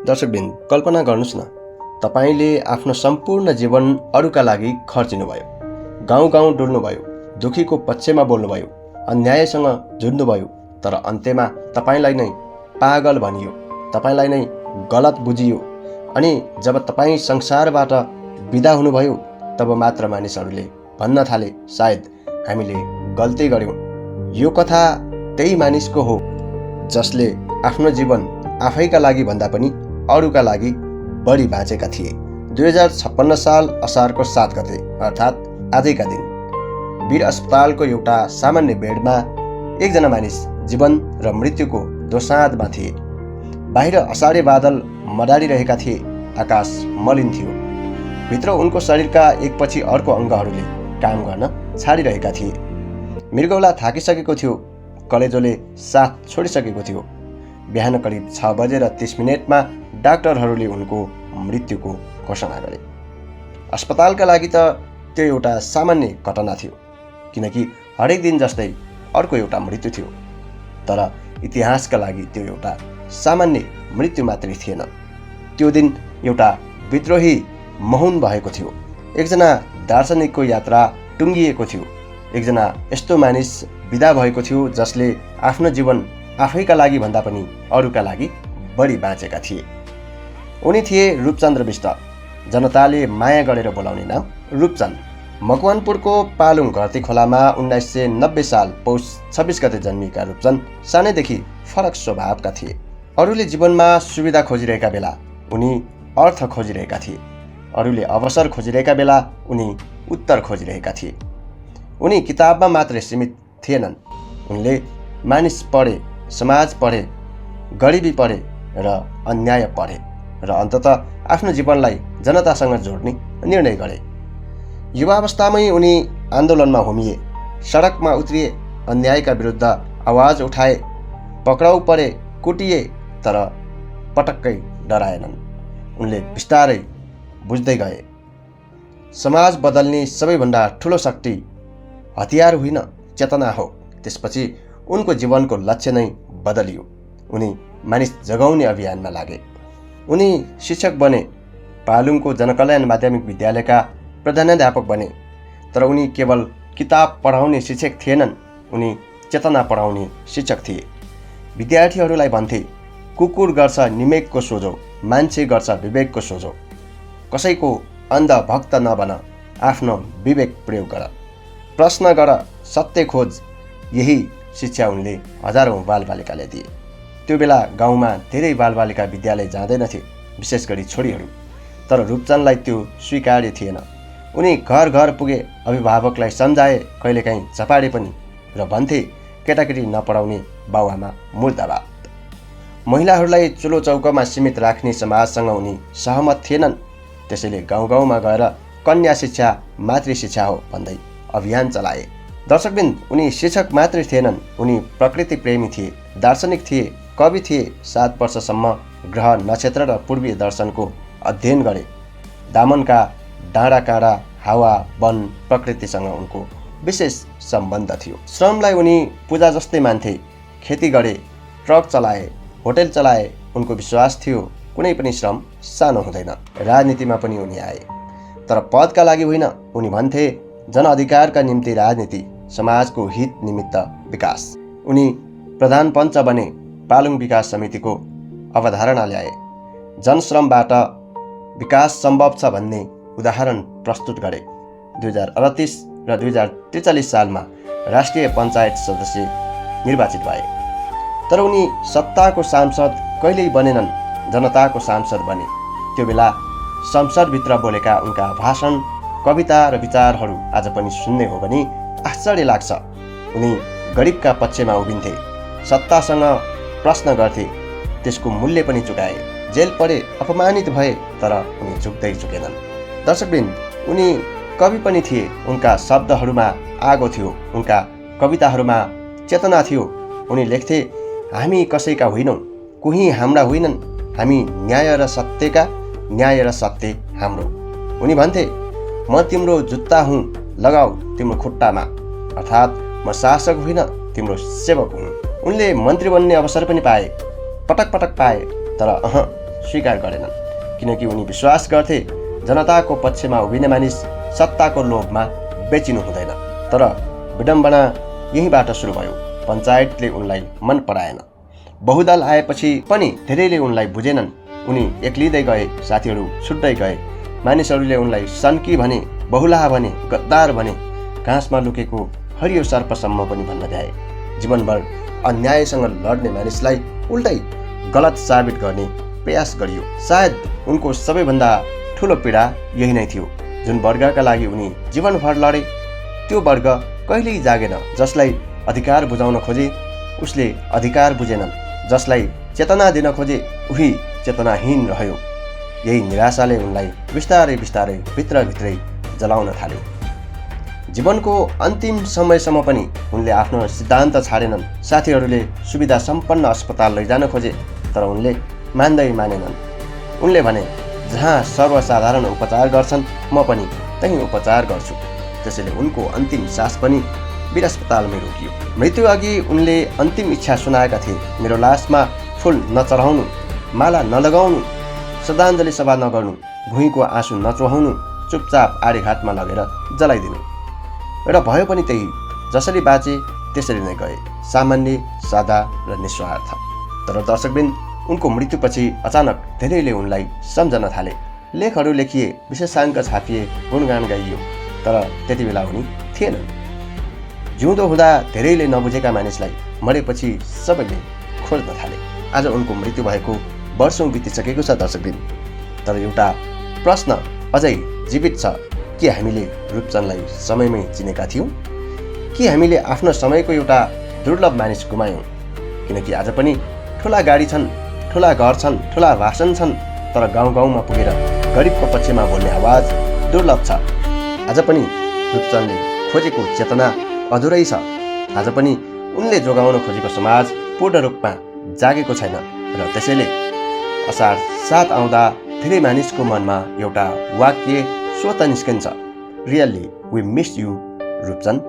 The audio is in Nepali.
दर्शकबिन, कल्पना गर्नुस् न, तपाईले आफ्नो सम्पूर्ण जीवन अरूका लागि खर्चिनुभयो, गाउँ गाउँ डुल्नुभयो, दुखीको पक्षमा बोल्नुभयो, अन्यायसँग जुझ्नुभयो, तर अन्त्यमा तपाईलाई नै पागल भनियो, तपाईलाई नै गलत बुझियो। अनि जब तपाईँ संसारबाट बिदा हुनुभयो तब मात्र मानिसहरूले भन्न थाले, सायद हामीले गल्ती गर्यौं। यो कथा त्यही मानिसको हो जसले आफ्नो जीवन आफैका लागि भन्दा पनि अरूका लागि बढी बाँचेका थिए। 2056 साल असारको 7 गते अर्थात् आजैका दिन वीर अस्पतालको एउटा सामान्य बेडमा एकजना मानिस जीवन र मृत्युको दोसाँधमा थिए। बाहिर असारे बादल मडारिरहेका थिए, आकाश मलिन थियो। भित्र उनको शरीरका एकपछि अर्को अङ्गहरूले काम गर्न छाडिरहेका थिए। मृगौला थाकिसकेको थियो, कलेजोले साथ छोडिसकेको थियो। बिहान करिब 6:30 डाक्टरहरूले उनको मृत्युको घोषणा गरे। अस्पतालका लागि त त्यो एउटा सामान्य घटना थियो, किनकि हरेक दिन जस्तै अर्को एउटा मृत्यु थियो। तर इतिहासका लागि त्यो एउटा सामान्य मृत्यु मात्रै थिएन। त्यो दिन एउटा विद्रोही मौन भएको थियो। एकजना दार्शनिकको यात्रा टुङ्गिएको थियो। एकजना यस्तो मानिस विदा भएको थियो जसले आफ्नो जीवन आफैका लागि भन्दा पनि अरूका लागि बढी बाँचेका थिए। उनी थिए रूपचन्द्र बिष्ट, जनताले माया गरेर बोलाउने नाम रूपचन्द। मकवानपुरको पालुङ घरती खोलामा 1990 साल पौष 26 गते जन्मिएका रूपचन्द सानैदेखि फरक स्वभावका थिए। अरूले जीवनमा सुविधा खोजिरहेका बेला उनी अर्थ खोजिरहेका थिए। अरूले अवसर खोजिरहेका बेला उनी उत्तर खोजिरहेका थिए। उनी किताबमा मात्रै सीमित थिएनन्। उनले मानिस पढे, समाज पढे, गरिबी पढे र अन्याय पढे र अन्ततः आफ्नो जीवनलाई जनतासँग जोड्ने निर्णय गरे। युवावस्थामै उनी आन्दोलनमा होमिए, सडकमा उत्रिए, अन्यायका विरुद्ध आवाज उठाए, पक्राउ परे, कुटिए, तर पटक्कै डराएनन्। उनले बिस्तारै बुझ्दै गए, समाज बदल्ने सबैभन्दा ठुलो शक्ति हतियार होइन, चेतना हो। त्यसपछि उनको जीवनको लक्ष्य नै बदलियो। उनी मानिस जगाउने अभियानमा लागे। उनी शिक्षक बने, पालुङको जनकल्याण माध्यमिक विद्यालयका प्रधानाध्यापक बने। तर उनी केवल किताब पढाउने शिक्षक थिएनन्, उनी चेतना पढाउने शिक्षक थिए। विद्यार्थीहरूलाई भन्थे, कुकुर गर्छ निमेकको सोझो, मान्छे गर्छ विवेकको सोझो। कसैको अन्ध भक्त नबन, आफ्नो विवेक प्रयोग गर, प्रश्न गर, सत्य खोज। यही शिक्षा उनले हजारौँ बालबालिकालाई दिए। त्यो बेला गाउँमा धेरै बालबालिका विद्यालय जाँदैनथे, विशेष गरी छोरीहरू। तर रूपचन्दलाई त्यो स्वीकार्य थिएन। उनी घर घर पुगे, अभिभावकलाई सम्झाए, कहिलेकाहीँ झपाडे पनि र भन्थे, केटाकेटी नपढाउने बाउआमा मुर्दाबाद। महिलाहरूलाई चुलो चौकामा सीमित राख्ने समाजसँग उनी सहमत थिएनन्। त्यसैले गाउँ गाउँमा गएर कन्या शिक्षा मातृ शिक्षा हो भन्दै अभियान चलाए। दर्शकबिन, उनी शिक्षक मात्रै थिएनन्, उनी प्रकृति प्रेमी थिए, दार्शनिक थिए, कवि थिए। 7 वर्षसम्म ग्रह, नक्षत्र र पूर्वीय दर्शनको अध्ययन गरे। दामनका डाँडा काँडा, हावा, वन, प्रकृतिसँग उनको विशेष सम्बन्ध थियो। श्रमलाई उनी पूजा जस्तै मान्थे। खेती गरे, ट्रक चलाए, होटल चलाए। उनको विश्वास थियो कुनै पनि श्रम सानो हुँदैन। राजनीतिमा पनि उनी आए, तर पदका लागि होइन। उनी भन्थे, जनअधिकारका निम्ति राजनीति, समाजको हित निमित्त विकास। उनी प्रधान पञ्च बने, पालुङ विकास समितिको अवधारणा ल्याए। जनश्रमबाट विकास सम्भव छ भन्ने उदाहरण प्रस्तुत गरे। 2038 र 2043 सालमा राष्ट्रिय पञ्चायत सदस्य निर्वाचित भए। तर उनी सत्ताको सांसद कहिल्यै बनेनन्, जनताको सांसद बने। त्यो बेला संसदभित्र बोलेका उनका भाषण, कविता र विचारहरू आज पनि सुन्ने हो भने आश्चर्य लाग्छ। उनी गरिबका पक्षमा उभिन्थे, सत्तासँग प्रश्न गर्थे, त्यसको मूल्य पनि चुकाए। जेल परे, अपमानित भए, तर उनी झुक्दै झुकेनन्। दर्शकबिन, उनी कवि पनि थिए। उनका शब्दहरूमा आगो थियो, उनका कविताहरूमा चेतना थियो। उनी लेख्थे, हामी कसैका होइनौँ, कोही हाम्रा होइनन्, हामी न्याय र सत्यका, न्याय र सत्य हाम्रो। उनी भन्थे, म तिम्रो जुत्ता हुँ, लगाऊ तिम्रो खुट्टामा, अर्थात् म शासक होइन, तिम्रो सेवक हुँ। उनले मन्त्री बन्ने अवसर पनि पाए, पटक पटक पाए, तर स्वीकार गरेनन्, किनकि उनी विश्वास गर्थे जनताको पक्षमा उभिने मानिस सत्ताको लोभमा बेचिनु हुँदैन। तर विडम्बना यहीँबाट सुरु भयो। पञ्चायतले उनलाई मन पराएन। बहुदल आएपछि पनि धेरैले उनलाई बुझेनन्। उनी एक्लिँदै गए, साथीहरू छुट्दै गए। मानिसहरूले उनलाई सन्की भने, बहुलाह भने, गद्दार भने, घाँसमा लुकेको हरियो सर्पसम्म पनि भन्न भ्याए। जीवनभर अन्यायसँग लड्ने मानिसलाई उल्टै गलत साबित गर्ने प्रयास गरियो। सायद उनको सबैभन्दा ठुलो पीडा यही नै थियो। जुन वर्गका लागि उनी जीवनभर लडे त्यो वर्ग कहिल्यै जागेन। जसलाई अधिकार बुझाउन खोजे उसले अधिकार बुझेनन्, जसलाई चेतना दिन खोजे उही चेतनाहीन रह्यो। यही निराशाले उनलाई बिस्तारै बिस्तारै भित्रभित्रै जलाउन थाल्यो। जीवनको अन्तिम समयसम्म पनि उनले आफ्नो सिद्धान्त छाडेनन्। साथीहरूले सुविधा सम्पन्न अस्पताल लैजान खोजे, तर उनले मानेनन्। उनले भने, जहाँ सर्वसाधारण उपचार गर्छन् म पनि त्यही उपचार गर्छु। त्यसैले उनको अन्तिम सास पनि वीर अस्पतालमै रोकियो। मृत्यु अघि उनले अन्तिम इच्छा सुनाएका थिए, मेरो लासमा फुल नचढाउनु, माला नलगाउनु, श्रद्धाञ्जली सभा नगर्नु, भुइँको आँसु नचुहाउनु, चुपचाप आडीघाटमा लगेर जलाइदिनु। र भयो पनि त्यही। जसरी बाँचे त्यसरी नै गए, सामान्य, सादा र निस्वार्थ। तर दर्शकवृन्द, उनको मृत्युपछि अचानक धेरैले उनलाई सम्झन थाले। लेखहरू लेखिए, विशेषाङ्क छापिए, गुणगान गाइयो, तर त्यति बेला उनी थिएनन्। जिउँदो हुँदा धेरैले नबुझेका मानिसलाई मरेपछि सबैले खोज्न थाले। आज उनको मृत्यु भएको वर्षौँ बितिसकेको छ दर्शकवृन्द, तर एउटा प्रश्न अझै जीवित छ। के हामीले रूपचन्दलाई समयमै चिनेका थियौँ? के हामीले आफ्नो समयको एउटा दुर्लभ मानिस गुमायौँ? किनकि आज पनि ठुला गाडी छन्, ठुला घर छन्, ठुला भाषण छन्, तर गाउँ गाउँमा पुगेर गरिबको पक्षमा बोल्ने आवाज दुर्लभ छ। आज पनि रूपचन्दले खोजेको चेतना अधुरै छ। आज पनि उनले जोगाउन खोजेको समाज पूर्ण रूपमा जागेको छैन। र त्यसैले असार 7 आउँदा धेरै मानिसको मनमा एउटा वाक्य स्वतः निस्किन्छ, really we miss you Roopchand.